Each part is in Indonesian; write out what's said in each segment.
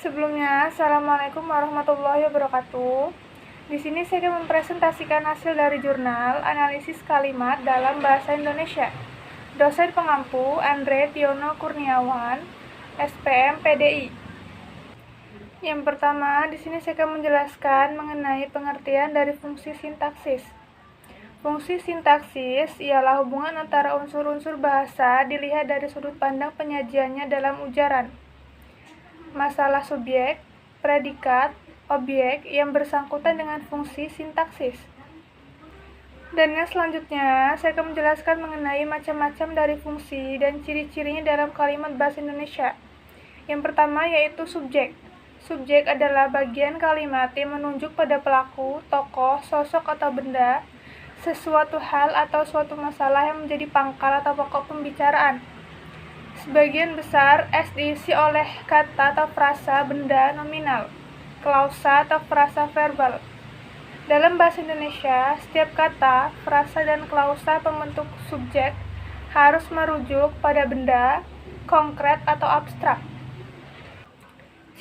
Sebelumnya, Assalamualaikum warahmatullahi wabarakatuh. Di sini saya akan mempresentasikan hasil dari jurnal Analisis Kalimat dalam Bahasa Indonesia. Dosen pengampu Andre Tiono Kurniawan, SPM PDI. Yang pertama, di sini saya akan menjelaskan mengenai pengertian dari fungsi sintaksis. Fungsi sintaksis ialah hubungan antara unsur-unsur bahasa dilihat dari sudut pandang penyajiannya dalam ujaran. Masalah subjek, predikat, objek yang bersangkutan dengan fungsi sintaksis. Dan yang selanjutnya, saya akan menjelaskan mengenai macam-macam dari fungsi dan ciri-cirinya dalam kalimat bahasa Indonesia. Yang pertama yaitu subjek. Subjek adalah bagian kalimat yang menunjuk pada pelaku, tokoh, sosok atau benda, sesuatu hal atau suatu masalah yang menjadi pangkal atau pokok pembicaraan. Sebagian besar S diisi oleh kata atau frasa benda nominal, klausa atau frasa verbal. Dalam bahasa Indonesia, setiap kata, frasa, dan klausa pembentuk subjek harus merujuk pada benda, konkret atau abstrak.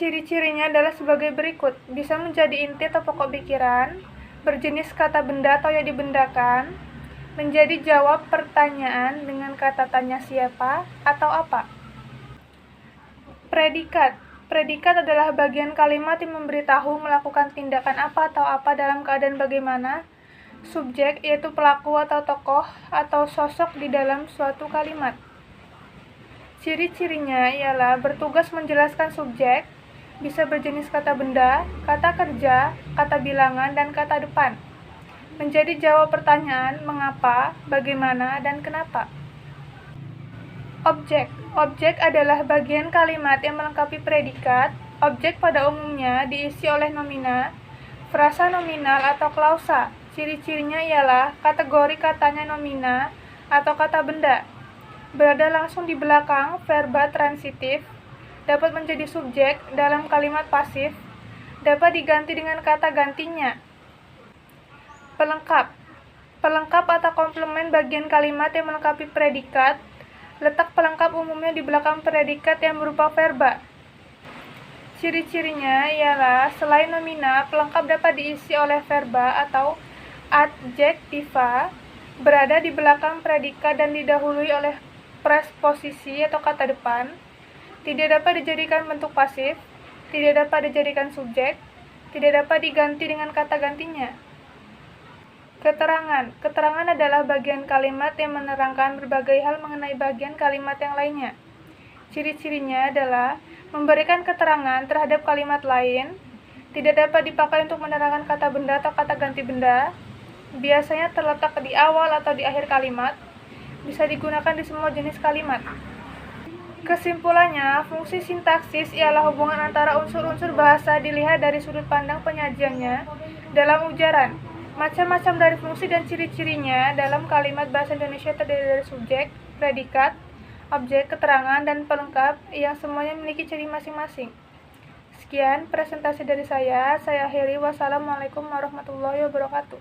Ciri-cirinya adalah sebagai berikut: bisa menjadi inti atau pokok pikiran, berjenis kata benda atau yang dibendakan, menjadi jawab pertanyaan dengan kata tanya siapa atau apa. Predikat. Predikat adalah bagian kalimat yang memberitahu melakukan tindakan apa atau apa dalam keadaan bagaimana. Subjek yaitu pelaku atau tokoh atau sosok di dalam suatu kalimat. Ciri-cirinya ialah bertugas menjelaskan subjek, bisa berjenis kata benda, kata kerja, kata bilangan, dan kata depan. Menjadi jawab pertanyaan mengapa, bagaimana, dan kenapa. Objek. Objek adalah bagian kalimat yang melengkapi predikat. Objek pada umumnya diisi oleh nomina, frasa nominal atau klausa. Ciri-cirinya ialah kategori katanya nomina atau kata benda, berada langsung di belakang verba transitif, dapat menjadi subjek dalam kalimat pasif, dapat diganti dengan kata gantinya. Pelengkap. Pelengkap atau komplement bagian kalimat yang melengkapi predikat. Letak pelengkap umumnya di belakang predikat yang berupa verba. Ciri-cirinya ialah selain nomina, pelengkap dapat diisi oleh verba atau adjektiva, berada di belakang predikat dan didahului oleh presposisi atau kata depan, tidak dapat dijadikan bentuk pasif, tidak dapat dijadikan subjek, tidak dapat diganti dengan kata gantinya. Keterangan. Keterangan adalah bagian kalimat yang menerangkan berbagai hal mengenai bagian kalimat yang lainnya. Ciri-cirinya adalah memberikan keterangan terhadap kalimat lain, tidak dapat dipakai untuk menerangkan kata benda atau kata ganti benda, biasanya terletak di awal atau di akhir kalimat, bisa digunakan di semua jenis kalimat. Kesimpulannya, fungsi sintaksis ialah hubungan antara unsur-unsur bahasa dilihat dari sudut pandang penyajiannya dalam ujaran. Macam-macam dari fungsi dan ciri-cirinya dalam kalimat bahasa Indonesia terdiri dari subjek, predikat, objek, keterangan, dan pelengkap yang semuanya memiliki ciri masing-masing. Sekian presentasi dari saya akhiri. Wassalamualaikum warahmatullahi wabarakatuh.